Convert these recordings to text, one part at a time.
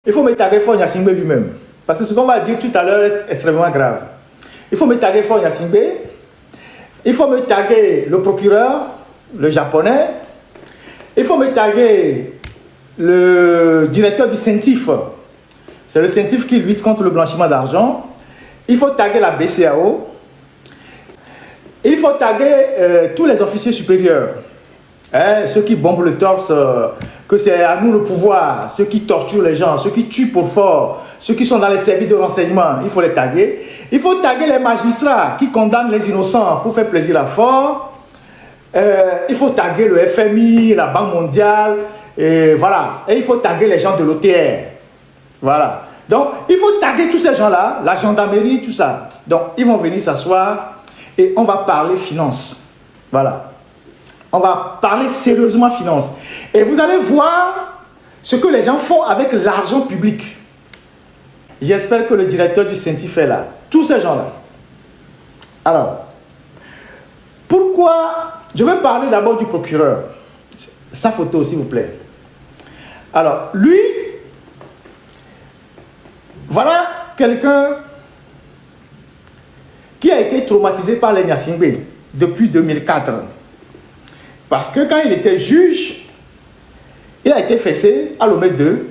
il faut me taguer Faure Gnassingbé lui-même. Parce que ce qu'on va dire tout à l'heure est extrêmement grave. Il faut me taguer Faure Gnassingbé. Il faut me taguer le procureur, le japonais. Il faut me taguer le directeur du CENTIF. C'est le CENTIF qui lutte contre le blanchiment d'argent. Il faut taguer la BCAO. Il faut taguer tous les officiers supérieurs. Ceux qui bombent le torse, que c'est à nous le pouvoir, ceux qui torturent les gens, ceux qui tuent pour fort, ceux qui sont dans les services de renseignement, il faut les taguer. Il faut taguer les magistrats qui condamnent les innocents pour faire plaisir à fort. Il faut taguer le FMI, la Banque mondiale, et voilà. Et il faut taguer les gens de l'OTR. Voilà. Donc, il faut taguer tous ces gens-là, la gendarmerie, tout ça. Donc, ils vont venir s'asseoir et on va parler finance. Voilà. On va parler sérieusement finance. Et vous allez voir ce que les gens font avec l'argent public. J'espère que le directeur du CENTIF est là. Tous ces gens-là. Alors, pourquoi... Je vais parler d'abord du procureur. Sa photo, s'il vous plaît. Alors, lui, voilà quelqu'un qui a été traumatisé par les Gnassingbé depuis 2004. Parce que quand il était juge, il a été fessé à Lomé 2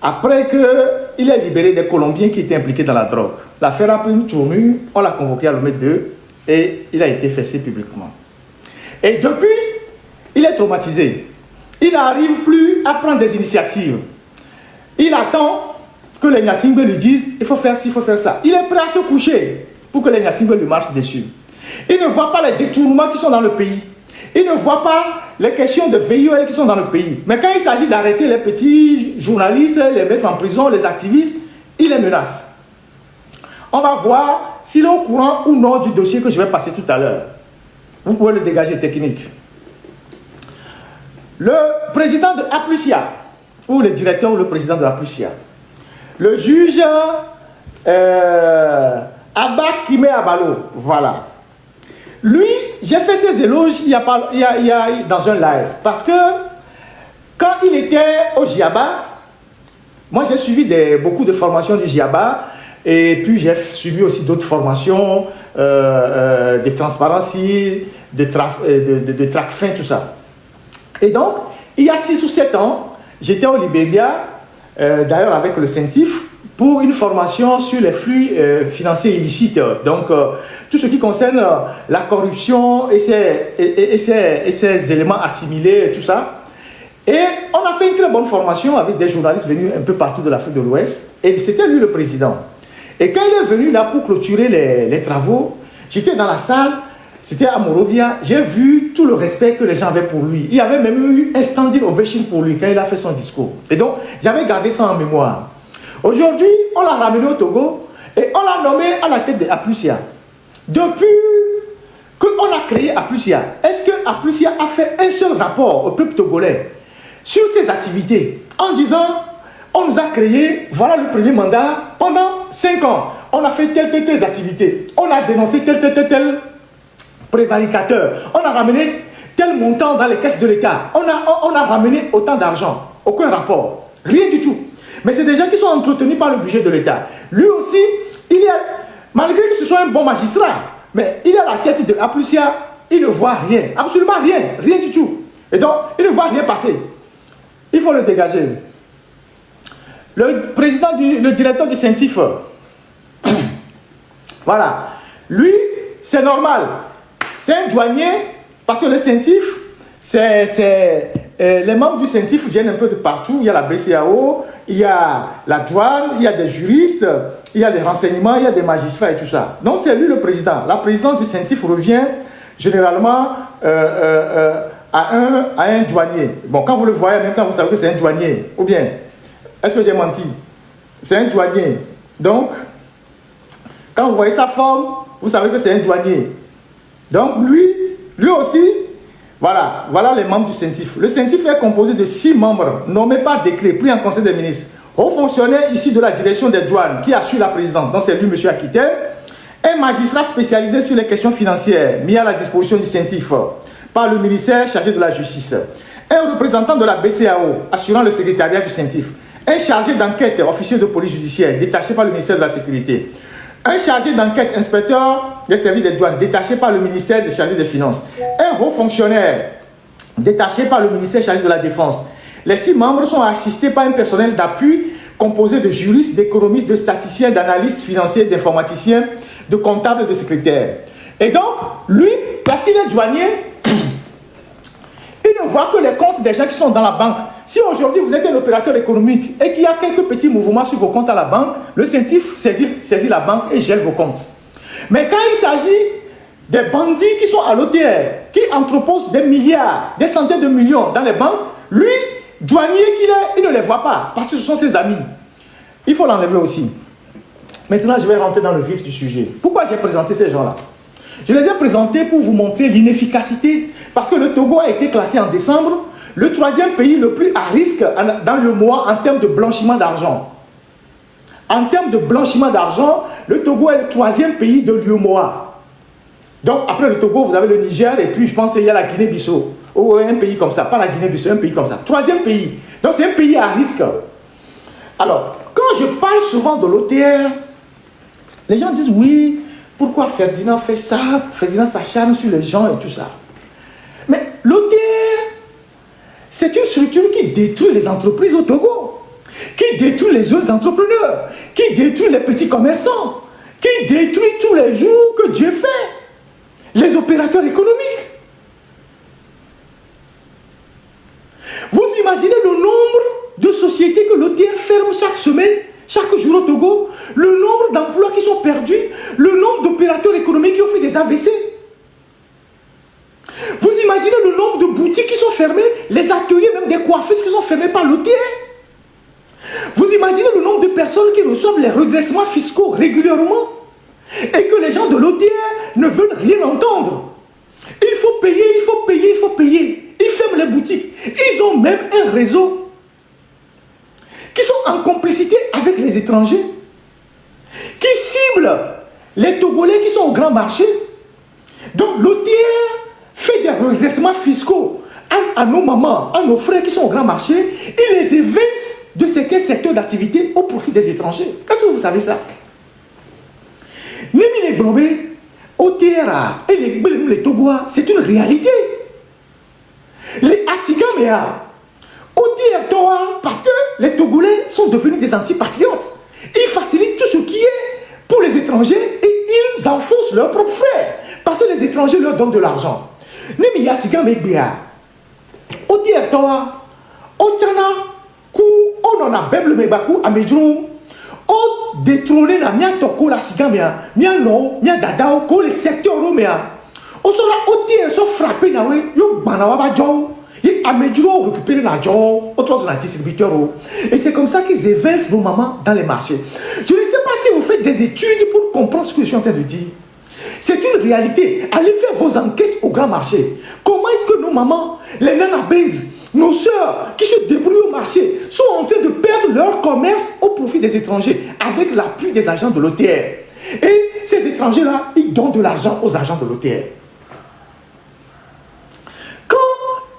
après qu'il ait libéré des Colombiens qui étaient impliqués dans la drogue. L'affaire a pris une tournure, on l'a convoqué à Lomé 2 et il a été fessé publiquement. Et depuis, il est traumatisé. Il n'arrive plus à prendre des initiatives. Il attend que les Gnassingbé lui disent il faut faire ci, il faut faire ça. Il est prêt à se coucher pour que les Gnassingbé lui marchent dessus. Il ne voit pas les détournements qui sont dans le pays. Il ne voit pas les questions de VIOL qui sont dans le pays. Mais quand il s'agit d'arrêter les petits journalistes, les mettre en prison, les activistes, il les menace. On va voir s'il est au courant ou non du dossier que je vais passer tout à l'heure. Vous pouvez le dégager technique. Le président de Aplusia, ou le directeur ou le président de Aplusia, le juge Abba Kime Abalo, voilà. Lui, j'ai fait ses éloges il y a dans un live. Parce que quand il était au JIABA, moi j'ai suivi beaucoup de formations du JIABA. Et puis j'ai suivi aussi d'autres formations de transparence, de TRACFIN, tout ça. Et donc, il y a 6 ou 7 ans, j'étais au Libéria, d'ailleurs avec le CENTIF, pour une formation sur les flux financiers illicites. Donc, tout ce qui concerne la corruption et ses éléments assimilés, tout ça. Et on a fait une très bonne formation avec des journalistes venus un peu partout de l'Afrique de l'Ouest. Et c'était lui le président. Et quand il est venu là pour clôturer les travaux, j'étais dans la salle, c'était à Morovia, j'ai vu tout le respect que les gens avaient pour lui. Il y avait même eu un standing ovation pour lui quand il a fait son discours. Et donc, j'avais gardé ça en mémoire. Aujourd'hui, on l'a ramené au Togo et on l'a nommé à la tête de Aplusia. Depuis qu'on a créé Aplusia, est-ce que Aplusia a fait un seul rapport au peuple togolais sur ses activités en disant on nous a créé, voilà le premier mandat, pendant 5 ans, on a fait telle activité, on a dénoncé tel prévaricateur, on a ramené tel montant dans les caisses de l'État, on a ramené autant d'argent, aucun rapport, rien du tout. Mais c'est des gens qui sont entretenus par le budget de l'État. Lui aussi, malgré que ce soit un bon magistrat, mais il est à la tête de Aplusia, il ne voit rien, absolument rien du tout. Et donc, il ne voit rien passer. Il faut le dégager. Le directeur du CENTIF, voilà, lui, c'est normal. C'est un douanier, parce que le CENTIF, les membres du CENTIF viennent un peu de partout. Il y a la BCAO, il y a la douane, il y a des juristes, il y a des renseignements, il y a des magistrats et tout ça. Donc c'est lui le président. La présidence du CENTIF revient généralement à un douanier. Bon, quand vous le voyez, en même temps, vous savez que c'est un douanier. Ou bien, est-ce que j'ai menti? C'est un douanier. Donc, quand vous voyez sa forme, vous savez que c'est un douanier. Donc, lui aussi, voilà les membres du CENTIF. Le CENTIF est composé de 6 membres nommés par décret, pris en conseil des ministres. Haut fonctionnaire ici de la direction des douanes qui assure la présidence. Donc, c'est lui, M. Akité. Un magistrat spécialisé sur les questions financières, mis à la disposition du CENTIF par le ministère chargé de la justice. Un représentant de la BCAO, assurant le secrétariat du CENTIF. un chargé d'enquête, officier de police judiciaire, détaché par le ministère de la Sécurité, un chargé d'enquête, inspecteur des services des douanes, détaché par le ministère des chargés des Finances, un haut fonctionnaire, détaché par le ministère chargé de la Défense. Les 6 membres sont assistés par un personnel d'appui composé de juristes, d'économistes, de statisticiens, d'analystes financiers, d'informaticiens, de comptables, de secrétaires. Et donc, lui, parce qu'il est douanier, il ne voit que les comptes des gens qui sont dans la banque. Si aujourd'hui vous êtes un opérateur économique et qu'il y a quelques petits mouvements sur vos comptes à la banque, le CENTIF saisit la banque et gèle vos comptes. Mais quand il s'agit des bandits qui sont à l'OTR, qui entreposent des milliards, des centaines de millions dans les banques, lui, douanier qu'il est, il ne les voit pas parce que ce sont ses amis. Il faut l'enlever aussi. Maintenant, je vais rentrer dans le vif du sujet. Pourquoi j'ai présenté ces gens-là? Je les ai présentés pour vous montrer l'inefficacité parce que le Togo a été classé en décembre, le 3e pays le plus à risque dans le mois en termes de blanchiment d'argent. En termes de blanchiment d'argent, le Togo est le 3e pays de l'UEMOA. Donc, après le Togo, vous avez le Niger et puis je pense qu'il y a la Guinée-Bissau. Ou un pays comme ça, pas la Guinée-Bissau, un pays comme ça. 3e pays. Donc, c'est un pays à risque. Alors, quand je parle souvent de l'OTR, les gens disent oui, pourquoi Ferdinand fait ça? Ferdinand s'acharne sur les gens et tout ça. Mais l'OTR, c'est une structure qui détruit les entreprises au Togo, qui détruit les autres entrepreneurs, qui détruit les petits commerçants, qui détruit tous les jours que Dieu fait, les opérateurs économiques. Vous imaginez le nombre de sociétés que l'OTR ferme chaque semaine, chaque jour au Togo, le nombre d'emplois qui sont perdus, le nombre d'opérateurs économiques qui ont fait des AVC. Vous imaginez le nombre de boutiques qui sont fermées, les ateliers, même des coiffeuses qui sont fermés par l'OTR. Vous imaginez le nombre de personnes qui reçoivent les redressements fiscaux régulièrement et que les gens de l'OTR ne veulent rien entendre. Il faut payer, il faut payer, il faut payer. Ils ferment les boutiques. Ils ont même un réseau qui sont en complicité avec les étrangers, qui ciblent les Togolais qui sont au grand marché. Donc l'OTR fait des redressements fiscaux à nos mamans, à nos frères qui sont au grand marché, et les évince de certains secteurs d'activité au profit des étrangers. Est-ce que vous savez ça? Nemi les Blobé, OTR et les Togois, c'est une réalité. Les Asigaméa, OTR Toa, parce que les Togolais sont devenus des antipatriotes. Ils facilitent tout ce qui est pour les étrangers et ils enfoncent leurs propres frères parce que les étrangers leur donnent de l'argent. Nemi Asigaméa, OTR Toa, Ochana, Kou, on a Bible Mebaku, Amedjou, O détrôné na mia toko la Sigamea, mia no, mia dadao, ko les secteurs roméens. On sera OTR sont frappés na we, yo banawa jo. Et à Medjuro, récupérer l'argent, autres sont distributeurs. Et c'est comme ça qu'ils évincent nos mamans dans les marchés. Je ne sais pas si vous faites des études pour comprendre ce que je suis en train de dire. C'est une réalité. Allez faire vos enquêtes au grand marché. Comment est-ce que nos mamans, les nanabèzes, nos sœurs qui se débrouillent au marché sont en train de perdre leur commerce au profit des étrangers avec l'appui des agents de l'OTR. Et ces étrangers-là, ils donnent de l'argent aux agents de l'OTR.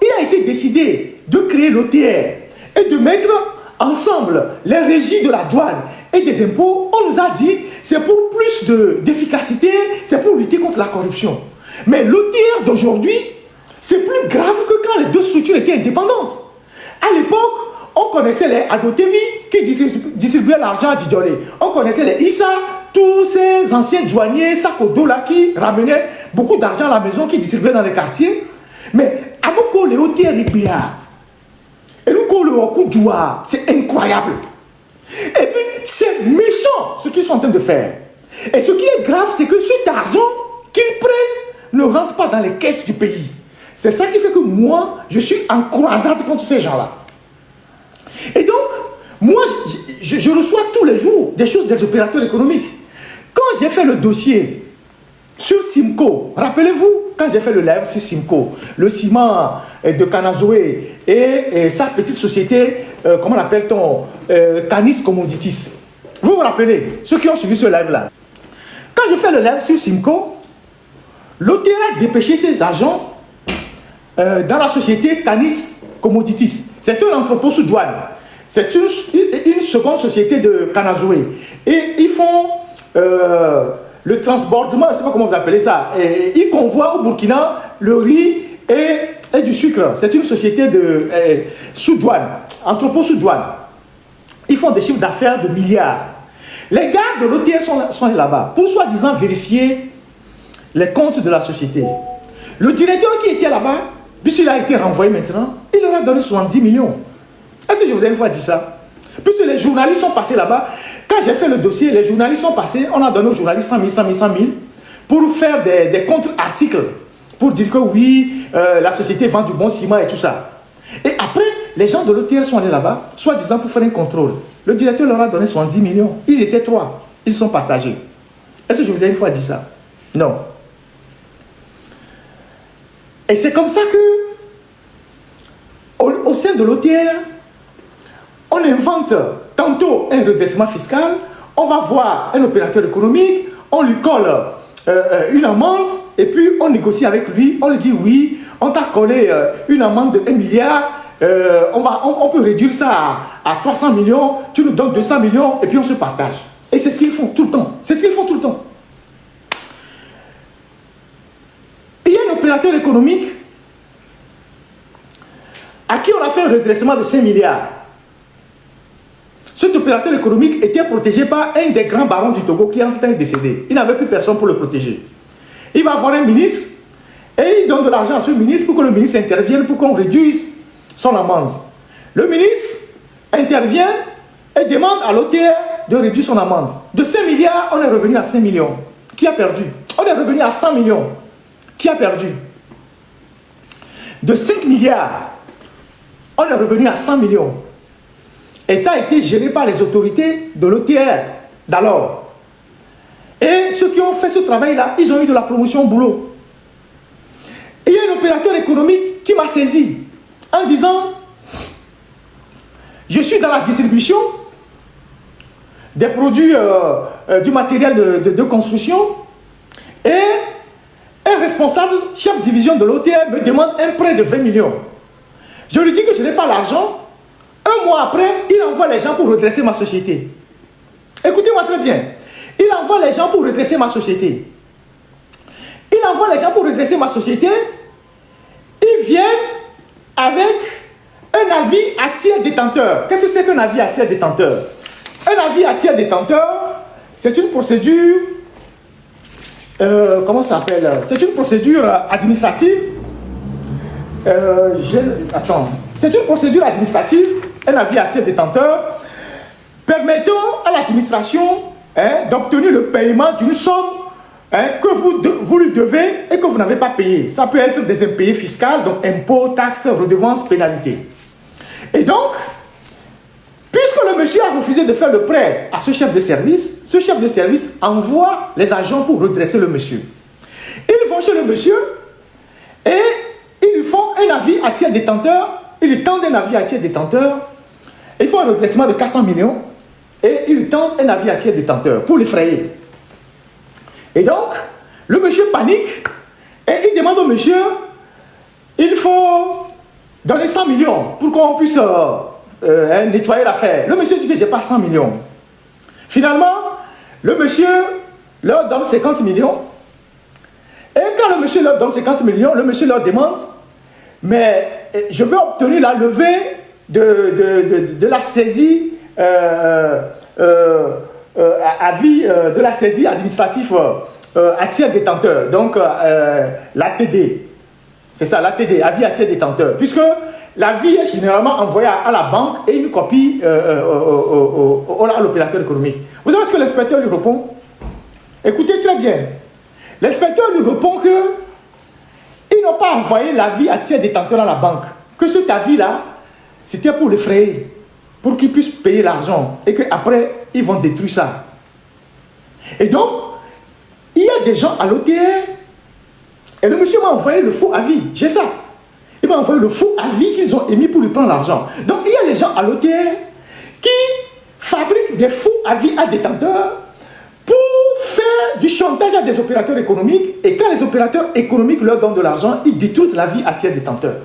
Il a été décidé de créer l'OTR et de mettre ensemble les régies de la douane et des impôts. On nous a dit c'est pour plus d'efficacité, c'est pour lutter contre la corruption. Mais l'OTR d'aujourd'hui, c'est plus grave que quand les deux structures étaient indépendantes. À l'époque, on connaissait les Adotevi qui distribuaient l'argent à Didjolé. On connaissait les Issa, tous ces anciens douaniers, Sakodola qui ramenaient beaucoup d'argent à la maison, qui distribuaient dans les quartiers. Mais Amoko le OTR et BA, et nous le Okudjoua, c'est incroyable. Et puis c'est méchant ce qu'ils sont en train de faire. Et ce qui est grave, c'est que cet argent qu'ils prennent ne rentre pas dans les caisses du pays. C'est ça qui fait que moi, je suis en croisade contre ces gens-là. Et donc, moi, je reçois tous les jours des choses des opérateurs économiques. Quand j'ai fait le dossier sur Simco, rappelez-vous, quand j'ai fait le live sur Simco, le ciment de Kanazoé et sa petite société, comment l'appelle-t-on, Canis Commodities. Vous vous rappelez, ceux qui ont suivi ce live-là. Quand j'ai fait le live sur Simco, l'OTR a dépêché ses agents dans la société Canis Commodities. C'est un entrepôt sous douane. C'est une seconde société de Kanazoué. Et ils font le transbordement, je ne sais pas comment vous appelez ça. Et ils convoient au Burkina le riz et du sucre. C'est une société de sous-douane, entrepôt sous-douane. Ils font des chiffres d'affaires de milliards. Les gars de l'OTR sont là-bas pour soi-disant vérifier les comptes de la société. Le directeur qui était là-bas, puisqu'il a été renvoyé maintenant, il leur a donné 70 millions. Est-ce que je vous ai une fois dit ça? Puisque les journalistes sont passés là-bas, quand j'ai fait le dossier, les journalistes sont passés, on a donné aux journalistes 100 000, 100 000, 100 000 pour faire des contre-articles, pour dire que oui, la société vend du bon ciment et tout ça. Et après, les gens de l'OTR sont allés là-bas, soi-disant pour faire un contrôle. Le directeur leur a donné 70 millions. Ils étaient 3. Ils se sont partagés. Est-ce que je vous ai une fois dit ça? Non. Et c'est comme ça que, au sein de l'OTR, on invente tantôt un redressement fiscal, on va voir un opérateur économique, on lui colle une amende, et puis on négocie avec lui, on lui dit oui, on t'a collé une amende de 1 milliard, on peut réduire ça à 300 millions, tu nous donnes 200 millions, et puis on se partage. Et c'est ce qu'ils font tout le temps. C'est ce qu'ils font tout le temps. Il y a un opérateur économique à qui on a fait un redressement de 5 milliards. Cet opérateur économique était protégé par un des grands barons du Togo qui est en train de décéder. Il n'avait plus personne pour le protéger. Il va avoir un ministre et il donne de l'argent à ce ministre pour que le ministre intervienne pour qu'on réduise son amende. Le ministre intervient et demande à l'OTR de réduire son amende. De 5 milliards, on est revenu à 5 millions. Qui a perdu? On est revenu à 100 millions. Qui a perdu? De 5 milliards, on est revenu à 100 millions. Et ça a été géré par les autorités de l'OTR d'alors. Et ceux qui ont fait ce travail-là, ils ont eu de la promotion au boulot. Et il y a un opérateur économique qui m'a saisi en disant, je suis dans la distribution des produits, du matériel de construction, et un responsable, chef de division de l'OTR, me demande un prêt de 20 millions. Je lui dis que je n'ai pas l'argent. Un mois après, il envoie les gens pour redresser ma société. Écoutez-moi très bien. Il envoie les gens pour redresser ma société. Il envoie les gens pour redresser ma société. Ils viennent avec un avis à tiers détenteur. Qu'est-ce que c'est qu'un avis à tiers détenteur? Un avis à tiers détenteur, c'est une procédure... comment ça s'appelle? C'est une procédure administrative. C'est une procédure administrative, un avis à tiers détenteur, permettant à l'administration d'obtenir le paiement d'une somme que vous lui devez et que vous n'avez pas payé. Ça peut être des impayés fiscaux, donc impôts, taxes, redevances, pénalités. Et donc, puisque le monsieur a refusé de faire le prêt à ce chef de service envoie les agents pour redresser le monsieur. Ils vont chez le monsieur et ils lui font un avis à tiers détenteur, ils lui tendent un avis à tiers détenteur, ils font un redressement de 400 millions et ils lui tendent un avis à tiers détenteur pour l'effrayer. Et donc, le monsieur panique et il demande au monsieur, il faut donner 100 millions pour qu'on puisse nettoyer l'affaire. Le monsieur dit que je n'ai pas 100 millions. Finalement, le monsieur leur donne 50 millions. Et quand le monsieur leur donne 50 millions, le monsieur leur demande, mais je veux obtenir la levée de la saisie de la saisie administrative à tiers détenteur, donc l'ATD. C'est ça, l'ATD, avis à tiers détenteur. Puisque l'avis est généralement envoyé à la banque et une copie à l'opérateur économique. Vous savez ce que l'inspecteur lui répond? Écoutez très bien. L'inspecteur lui répond qu'ils n'ont pas envoyé l'avis à tiers détenteur à la banque. Que cet avis-là, c'était pour l'effrayer, pour qu'il puisse payer l'argent et qu'après, ils vont détruire ça. Et donc, il y a des gens à l'OTR et le monsieur m'a envoyé le faux avis. J'ai ça. Il m'a envoyé le faux avis qu'ils ont émis pour lui prendre l'argent. Donc, il y a les gens à l'OTR qui fabriquent des faux avis à détenteurs pour faire du chantage à des opérateurs économiques. Et quand les opérateurs économiques leur donnent de l'argent, ils détruisent l'avis à tiers détenteur.